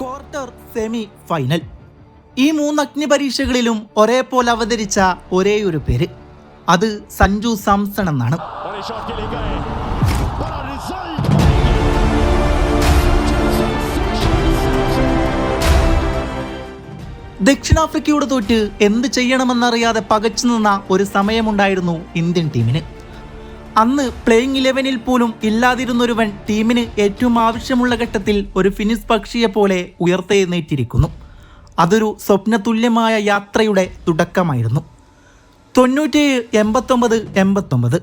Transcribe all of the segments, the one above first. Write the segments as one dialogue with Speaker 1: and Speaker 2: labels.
Speaker 1: Quarter, semi, final ഈ 3 അഗ്നിപരീക്ഷകളിലും ഒരേപോലെ അവതരിച്ച ഒരേയൊരു പേര്, അത് സഞ്ജു സാംസൺ എന്നാണ്. ദക്ഷിണാഫ്രിക്കയോട് തോറ്റ് എന്ത് ചെയ്യണമെന്നറിയാതെ പകച്ചു നിന്ന ഒരു സമയമുണ്ടായിരുന്നു ഇന്ത്യൻ ടീമിന്. അന്ന് പ്ലേയിങ് 11-ൽ പോലും ഇല്ലാതിരുന്നൊരുവൻ ടീമിന് ഏറ്റവും ആവശ്യമുള്ള ഘട്ടത്തിൽ ഒരു ഫിനിഷ് പക്ഷിയെ പോലെ ഉയർത്തെഴുന്നേറ്റിരിക്കുന്നു. അതൊരു സ്വപ്നതുല്യമായ യാത്രയുടെ തുടക്കമായിരുന്നു. 97-89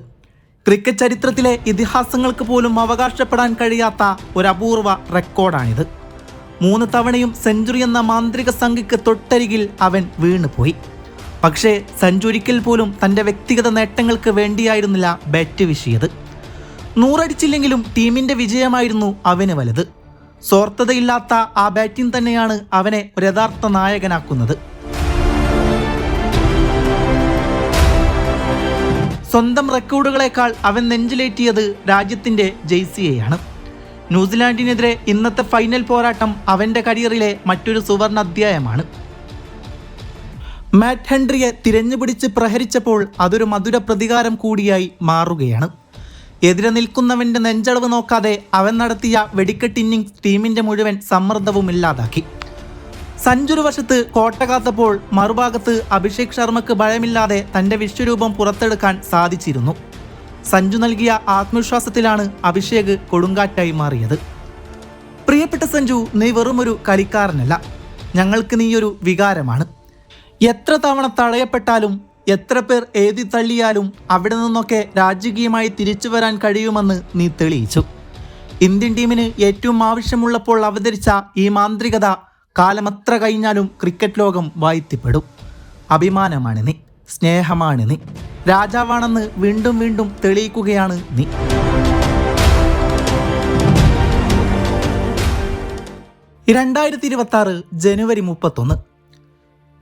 Speaker 1: ക്രിക്കറ്റ് ചരിത്രത്തിലെ ഇതിഹാസങ്ങൾക്ക് പോലും അവകാശപ്പെടാൻ കഴിയാത്ത ഒരു അപൂർവ റെക്കോർഡാണിത്. 3 തവണയും സെഞ്ചുറി എന്ന മാന്ത്രിക സംഖ്യയ്ക്ക് തൊട്ടരികിൽ അവൻ വീണുപോയി. പക്ഷേ സഞ്ജു ഒരിക്കൽ പോലും തൻ്റെ വ്യക്തിഗത നേട്ടങ്ങൾക്ക് വേണ്ടിയായിരുന്നില്ല ബാറ്റ് വീശിയത്. 100 അടിച്ചില്ലെങ്കിലും ടീമിൻ്റെ വിജയമായിരുന്നു അവന് വലുത്. സ്വാർത്ഥതയില്ലാത്ത ആ ബാറ്റിംഗ് തന്നെയാണ് അവനെ ഒരു യഥാർത്ഥ നായകനാക്കുന്നത്. സ്വന്തം റെക്കോർഡുകളെക്കാൾ അവൻ നെഞ്ചിലേറ്റിയത് രാജ്യത്തിൻ്റെ ജേഴ്സിയെയാണ്. ന്യൂസിലാൻഡിനെതിരെ ഇന്നത്തെ ഫൈനൽ പോരാട്ടം അവൻ്റെ കരിയറിലെ മറ്റൊരു സുവർണ അധ്യായമാണ്. മാറ്റ് ഹെൻറിയെ തിരഞ്ഞുപിടിച്ച് പ്രഹരിച്ചപ്പോൾ അതൊരു മധുര പ്രതികാരം കൂടിയായി മാറുകയാണ്. എതിരെ നിൽക്കുന്നവൻ്റെ നെഞ്ചളവ് നോക്കാതെ അവൻ നടത്തിയ വെടിക്കെട്ട് ഇന്നിംഗ്സ് ടീമിൻ്റെ മുഴുവൻ സമ്മർദ്ദവും ഇല്ലാതാക്കി. സഞ്ജു വശത്ത് കോട്ട കാത്തപ്പോൾ മറുഭാഗത്ത് അഭിഷേക് ശർമ്മക്ക് ഭയമില്ലാതെ തൻ്റെ വിശ്വരൂപം പുറത്തെടുക്കാൻ സാധിച്ചിരുന്നു. സഞ്ജു നൽകിയ ആത്മവിശ്വാസത്തിലാണ് അഭിഷേക് കൊടുങ്കാറ്റായി മാറിയത്. പ്രിയപ്പെട്ട സഞ്ജു, നീ വെറുമൊരു കളിക്കാരനല്ല, ഞങ്ങൾക്ക് നീയൊരു വികാരമാണ്. എത്ര തവണ തടയപ്പെട്ടാലും എത്ര പേർ എഴുതി തള്ളിയാലും അവിടെ നിന്നൊക്കെ രാജകീയമായി തിരിച്ചു വരാൻ കഴിയുമെന്ന് നീ തെളിയിച്ചു. ഇന്ത്യൻ ടീമിന് ഏറ്റവും ആവശ്യമുള്ളപ്പോൾ അവതരിച്ച ഈ മാന്ത്രികത കാലമത്ര കഴിഞ്ഞാലും ക്രിക്കറ്റ് ലോകം വാഴ്ത്തിപ്പെടും. അഭിമാനമാണ് നീ, സ്നേഹമാണ് നീ, രാജാവാണെന്ന് വീണ്ടും വീണ്ടും തെളിയിക്കുകയാണ് നീ. ജനുവരി 31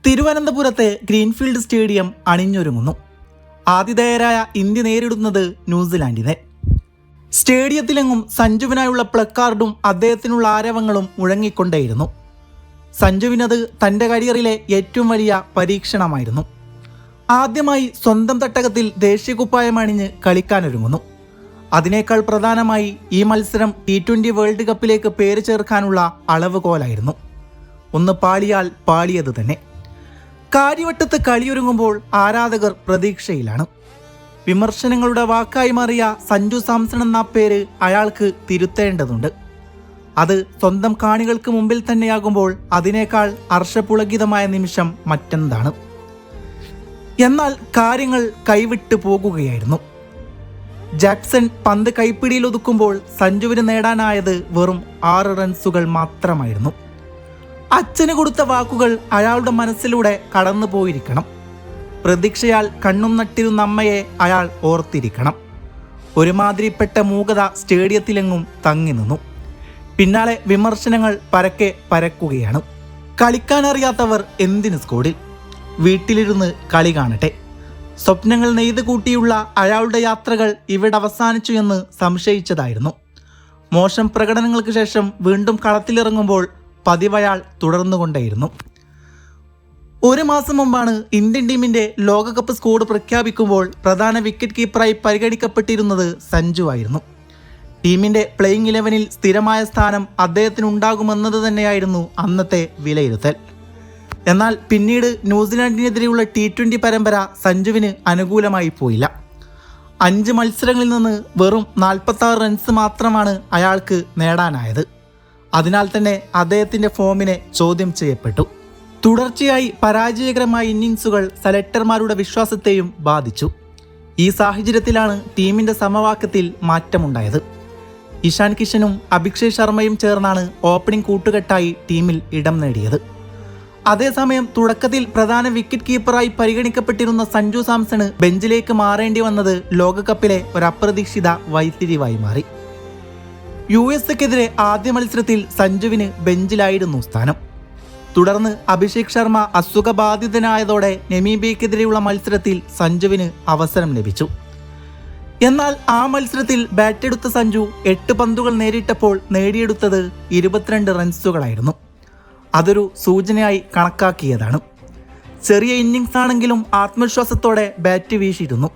Speaker 1: തിരുവനന്തപുരത്തെ ഗ്രീൻഫീൽഡ് സ്റ്റേഡിയം അണിഞ്ഞൊരുങ്ങുന്നു. ആതിഥേയരായ ഇന്ത്യ നേരിടുന്നത് ന്യൂസിലാൻഡിനെ. സ്റ്റേഡിയത്തിലെങ്ങും സഞ്ജുവിനായുള്ള പ്ലക്കാർഡും അദ്ദേഹത്തിനുള്ള ആരവങ്ങളും മുഴങ്ങിക്കൊണ്ടേയിരുന്നു. സഞ്ജുവിനത് തൻ്റെ കരിയറിലെ ഏറ്റവും വലിയ പരീക്ഷണമായിരുന്നു. ആദ്യമായി സ്വന്തം തട്ടകത്തിൽ ദേശീയ കുപ്പായം അണിഞ്ഞ് കളിക്കാനൊരുങ്ങുന്നു. അതിനേക്കാൾ പ്രധാനമായി ഈ മത്സരം T20 വേൾഡ് കപ്പിലേക്ക് പേര് ചേർക്കാനുള്ള അളവുകോലായിരുന്നു. ഒന്ന് പാളിയാൽ പാളിയത് തന്നെ. കാര്യവട്ടത്ത് കളിയൊരുങ്ങുമ്പോൾ ആരാധകർ പ്രതീക്ഷയിലാണ്. വിമർശനങ്ങളുടെ വാക്കായി മാറിയ സഞ്ജു സാംസൺ എന്ന പേര് അയാൾക്ക് തിരുത്തേണ്ടതുണ്ട്. അത് സ്വന്തം കാണികൾക്ക് മുമ്പിൽ തന്നെയാകുമ്പോൾ അതിനേക്കാൾ ഹർഷപുളകിതമായ നിമിഷം മറ്റെന്താണ്. എന്നാൽ കാര്യങ്ങൾ കൈവിട്ടു പോകുകയായിരുന്നു. ജാക്സൺ പന്ത് കൈപ്പിടിയിൽ ഒതുക്കുമ്പോൾ സഞ്ജുവിന് നേടാനായത് വെറും 6 റൺസുകൾ മാത്രമായിരുന്നു. അച്ഛന് കൊടുത്ത വാക്കുകൾ അയാളുടെ മനസ്സിലൂടെ കടന്നു പോയിരിക്കണം. പ്രതീക്ഷയാൽ കണ്ണും നട്ടിരുന്ന അമ്മയെ അയാൾ ഓർത്തിരിക്കണം. ഒരുമാതിരിപ്പെട്ട മൂകത സ്റ്റേഡിയത്തിലെങ്ങും തങ്ങി നിന്നു. പിന്നാലെ വിമർശനങ്ങൾ പരക്കെ പരക്കുകയാണ്. കളിക്കാനറിയാത്തവർ എന്തിന് സ്കോഡിൽ, വീട്ടിലിരുന്ന് കളി കാണട്ടെ. സ്വപ്നങ്ങൾ നെയ്ത് കൂട്ടിയുള്ള അയാളുടെ യാത്രകൾ ഇവിടെ അവസാനിച്ചു എന്ന് സംശയിച്ചതായിരുന്നു. മോശം പ്രകടനങ്ങൾക്ക് ശേഷം വീണ്ടും കളത്തിലിറങ്ങുമ്പോൾ പതിവയാൾ തുടർന്നുകൊണ്ടേയിരുന്നു. 1 മാസം മുമ്പാണ് ഇന്ത്യൻ ടീമിൻ്റെ ലോകകപ്പ് സ്ക്വാഡ് പ്രഖ്യാപിക്കുമ്പോൾ പ്രധാന വിക്കറ്റ് കീപ്പറായി പരിഗണിക്കപ്പെട്ടിരുന്നത് സഞ്ജു ആയിരുന്നു. ടീമിൻ്റെ പ്ലേയിങ് 11-ൽ സ്ഥിരമായ സ്ഥാനം അദ്ദേഹത്തിനുണ്ടാകുമെന്നത് തന്നെയായിരുന്നു അന്നത്തെ വിലയിരുത്തൽ. എന്നാൽ പിന്നീട് ന്യൂസിലാൻഡിനെതിരെയുള്ള T20 പരമ്പര സഞ്ജുവിന് അനുകൂലമായി പോയില്ല. 5 മത്സരങ്ങളിൽ നിന്ന് വെറും 46 റൺസ് മാത്രമാണ് അയാൾക്ക് നേടാനായത്. അതിനാൽ തന്നെ അദ്ദേഹത്തിൻ്റെ ഫോമിനെ ചോദ്യം ചെയ്യപ്പെട്ടു. തുടർച്ചയായി പരാജയകരമായ ഇന്നിങ്സുകൾ സെലക്ടർമാരുടെ വിശ്വാസത്തെയും ബാധിച്ചു. ഈ സാഹചര്യത്തിലാണ് ടീമിൻ്റെ സമവാക്യത്തിൽ മാറ്റമുണ്ടായത്. ഇഷാൻ കിഷനും അഭിഷേക് ശർമ്മയും ചേർന്നാണ് ഓപ്പണിംഗ് കൂട്ടുകെട്ടായി ടീമിൽ ഇടം നേടിയത്. അതേസമയം തുടക്കത്തിൽ പ്രധാന വിക്കറ്റ് കീപ്പറായി പരിഗണിക്കപ്പെട്ടിരുന്ന സഞ്ജു സാംസണ് ബെഞ്ചിലേക്ക് മാറേണ്ടി വന്നത് ലോകകപ്പിലെ ഒരു അപ്രതീക്ഷിത വഴിത്തിരിവായി മാറി. USA-ക്കെതിരെ ആദ്യ മത്സരത്തിൽ സഞ്ജുവിന് ബെഞ്ചിലായിരുന്നു സ്ഥാനം. തുടർന്ന് അഭിഷേക് ശർമ്മ അസുഖബാധിതനായതോടെ നമീബിയക്കെതിരെയുള്ള മത്സരത്തിൽ സഞ്ജുവിന് അവസരം ലഭിച്ചു. എന്നാൽ ആ മത്സരത്തിൽ ബാറ്റെടുത്ത സഞ്ജു 8 പന്തുകൾ നേരിട്ടപ്പോൾ നേടിയെടുത്തത് 22 റൺസുകളായിരുന്നു. അതൊരു സൂചനയായി കണക്കാക്കിയതാണ്. ചെറിയ ഇന്നിങ്സ് ആണെങ്കിലും ആത്മവിശ്വാസത്തോടെ ബാറ്റ് വീശിയിരുന്നു.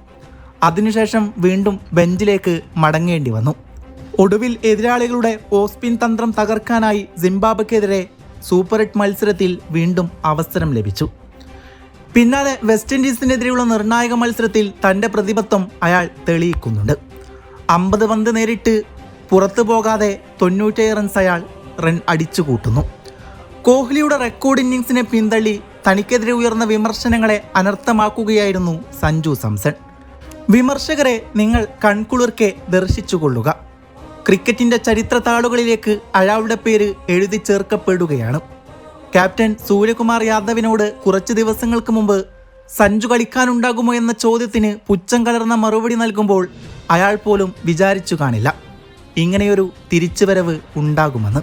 Speaker 1: അതിനുശേഷം വീണ്ടും ബെഞ്ചിലേക്ക് മടങ്ങേണ്ടി വന്നു. ഒടുവിൽ എതിരാളികളുടെ ഓഫ് സ്പിൻ തന്ത്രം തകർക്കാനായി സിംബാബ്വെക്കെതിരെ സൂപ്പർ 8 മത്സരത്തിൽ വീണ്ടും അവസരം ലഭിച്ചു. പിന്നാലെ വെസ്റ്റ് ഇൻഡീസിനെതിരെയുള്ള നിർണായക മത്സരത്തിൽ തൻ്റെ പ്രതിബദ്ധം അയാൾ തെളിയിക്കുന്നുണ്ട്. 50 പന്ത് നേരിട്ട് പുറത്തു പോകാതെ 97 റൺസ് അയാൾ അടിച്ചുകൂട്ടുന്നു. കോഹ്ലിയുടെ റെക്കോർഡ് ഇന്നിങ്സിനെ പിന്തള്ളി തനിക്കെതിരെ ഉയർന്ന വിമർശനങ്ങളെ അനർത്ഥമാക്കുകയായിരുന്നു സഞ്ജു സാംസൺ. വിമർശകരെ നിങ്ങൾ കൺകുളിർക്കെ ദർശിച്ചുകൊള്ളുക. ക്രിക്കറ്റിൻ്റെ ചരിത്ര താളുകളിലേക്ക് അയാളുടെ പേര് എഴുതി ചേർക്കപ്പെടുകയാണ്. ക്യാപ്റ്റൻ സൂര്യകുമാർ യാദവിനോട് കുറച്ച് ദിവസങ്ങൾക്ക് മുമ്പ് സഞ്ജു കളിക്കാനുണ്ടാകുമോ എന്ന ചോദ്യത്തിന് പുച്ഛം കലർന്ന മറുപടി നൽകുമ്പോൾ അയാൾ പോലും വിചാരിച്ചു കാണില്ല ഇങ്ങനെയൊരു തിരിച്ചുവരവ് ഉണ്ടാകുമെന്ന്.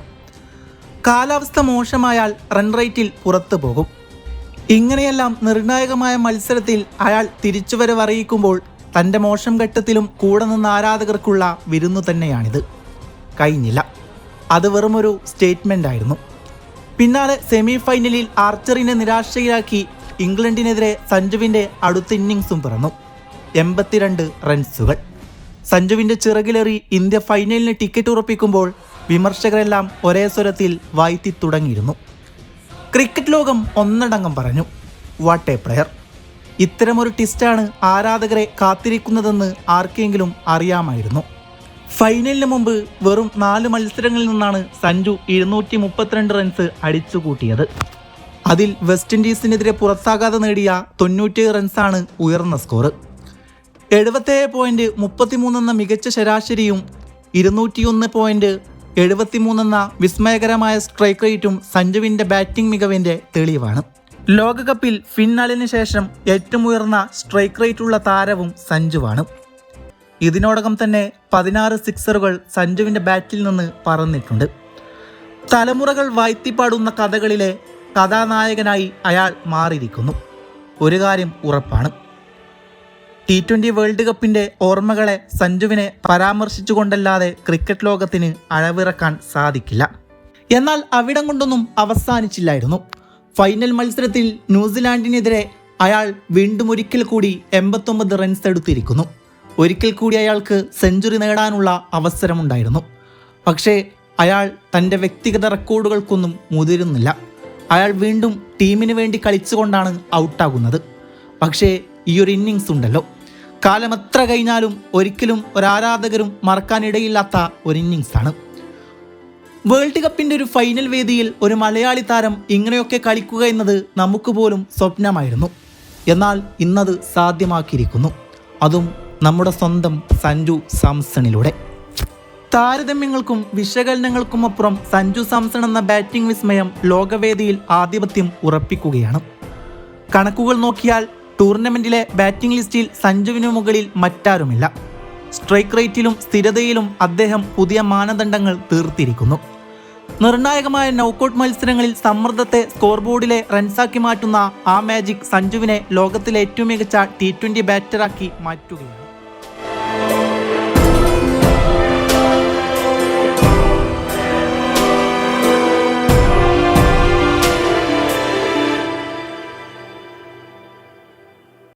Speaker 1: കാലാവസ്ഥ മോശമായാൽ റൺ റേറ്റിൽ പുറത്തു പോകും. ഇങ്ങനെയെല്ലാം നിർണായകമായ മത്സരത്തിൽ അയാൾ തിരിച്ചുവരവ് അറിയിക്കുമ്പോൾ തൻ്റെ മോശം ഘട്ടത്തിലും കൂടെ നിന്ന ആരാധകർക്കുള്ള വിരുന്നു തന്നെയാണിത്. കഴിഞ്ഞില്ല. അത് വെറുമൊരു സ്റ്റേറ്റ്മെൻ്റ് ആയിരുന്നു. പിന്നാലെ സെമി ഫൈനലിൽ ആർച്ചറിനെ നിരാശയിലാക്കി ഇംഗ്ലണ്ടിനെതിരെ സഞ്ജുവിൻ്റെ അടുത്ത ഇന്നിങ്സും പിറന്നു. 82 റൺസുകൾ. സഞ്ജുവിൻ്റെ ചിറകിലേറി ഇന്ത്യ ഫൈനലിന് ടിക്കറ്റ് ഉറപ്പിക്കുമ്പോൾ വിമർശകരെല്ലാം ഒരേ സ്വരത്തിൽ വാഴ്ത്തി തുടങ്ങിയിരുന്നു. ക്രിക്കറ്റ് ലോകം ഒന്നടങ്കം പറഞ്ഞു, വാട്ട് എ പ്ലെയർ. ഇത്തരമൊരു ട്വിസ്റ്റാണ് ആരാധകരെ കാത്തിരിക്കുന്നതെന്ന് ആർക്കെങ്കിലും അറിയാമായിരുന്നു. ഫൈനലിന് മുമ്പ് വെറും 4 മത്സരങ്ങളിൽ നിന്നാണ് സഞ്ജു 232 റൺസ് അടിച്ചുകൂട്ടിയത്. അതിൽ വെസ്റ്റ് ഇൻഡീസിനെതിരെ പുറത്താകാതെ നേടിയ 97 റൺസാണ് ഉയർന്ന സ്കോർ. 77.33 എന്ന മികച്ച ശരാശരിയും 201.73 എന്ന വിസ്മയകരമായ സ്ട്രൈക്ക് റേറ്റും സഞ്ജുവിൻ്റെ ബാറ്റിംഗ് മികവിൻ്റെ തെളിവാണ്. ലോകകപ്പിൽ ഫിന്നാലിന് ശേഷം ഏറ്റവും ഉയർന്ന സ്ട്രൈക്ക് റേറ്റുള്ള താരവും സഞ്ജുവാണ്. ഇതിനോടകം തന്നെ 16 സിക്സറുകൾ സഞ്ജുവിൻ്റെ ബാറ്റിൽ നിന്ന് പറന്നിട്ടുണ്ട്. തലമുറകൾ വാഴ്ത്തിപ്പാടുന്ന കഥകളിലെ കഥാനായകനായി അയാൾ മാറിയിരിക്കുന്നു. ഒരു കാര്യം ഉറപ്പാണ്, T20 വേൾഡ് കപ്പിൻ്റെ ഓർമ്മകളെ സഞ്ജുവിനെ പരാമർശിച്ചുകൊണ്ടല്ലാതെ ക്രിക്കറ്റ് ലോകത്തിന് അഴവിറക്കാൻ സാധിക്കില്ല. എന്നാൽ അവിടം കൊണ്ടൊന്നും അവസാനിച്ചില്ലായിരുന്നു. ഫൈനൽ മത്സരത്തിൽ ന്യൂസിലാൻഡിനെതിരെ അയാൾ വീണ്ടും ഒരിക്കൽ കൂടി 89 റൺസ് എടുത്തിരിക്കുന്നു. ഒരിക്കൽ കൂടി അയാൾക്ക് സെഞ്ചുറി നേടാനുള്ള അവസരമുണ്ടായിരുന്നു. പക്ഷേ അയാൾ തൻ്റെ വ്യക്തിഗത റെക്കോർഡുകൾക്കൊന്നും മുതിരുന്നില്ല. അയാൾ വീണ്ടും ടീമിന് വേണ്ടി കളിച്ചുകൊണ്ടാണ് ഔട്ടാകുന്നത്. പക്ഷേ ഈ ഒരു ഇന്നിങ്സ് ഉണ്ടല്ലോ, കാലം എത്ര കഴിഞ്ഞാലും ഒരിക്കലും ഒരാരാധകരും മറക്കാനിടയില്ലാത്ത ഒരു ഇന്നിങ്സാണ്. വേൾഡ് കപ്പിൻ്റെ ഒരു ഫൈനൽ വേദിയിൽ ഒരു മലയാളി താരം ഇങ്ങനെയൊക്കെ കളിക്കുക എന്നത് നമുക്ക് പോലും സ്വപ്നമായിരുന്നു. എന്നാൽ ഇന്നത് സാധ്യമാക്കിയിരിക്കുന്നു, അതും നമ്മുടെ സ്വന്തം സഞ്ജു സാംസണിലൂടെ. താരതമ്യങ്ങൾക്കും വിശകലനങ്ങൾക്കും അപ്പുറം സഞ്ജു സാംസൺ എന്ന ബാറ്റിംഗ് വിസ്മയം ലോകവേദിയിൽ ആധിപത്യം ഉറപ്പിക്കുകയാണ്. കണക്കുകൾ നോക്കിയാൽ ടൂർണമെൻറ്റിലെ ബാറ്റിംഗ് ലിസ്റ്റിൽ സഞ്ജുവിനു മുകളിൽ മറ്റാരുമില്ല. സ്ട്രൈക്ക് റേറ്റിലും സ്ഥിരതയിലും അദ്ദേഹം പുതിയ മാനദണ്ഡങ്ങൾ തീർത്തിരിക്കുന്നു. നിർണായകമായ നൗക്കൌട്ട് മത്സരങ്ങളിൽ സമ്മർദ്ദത്തെ സ്കോർ ബോർഡിലെ റൺസാക്കി മാറ്റുന്ന ആ മാജിക് സഞ്ജുവിനെ ലോകത്തിലെ ഏറ്റവും മികച്ച T20 ബാറ്ററാക്കി മാറ്റുകയാണ്.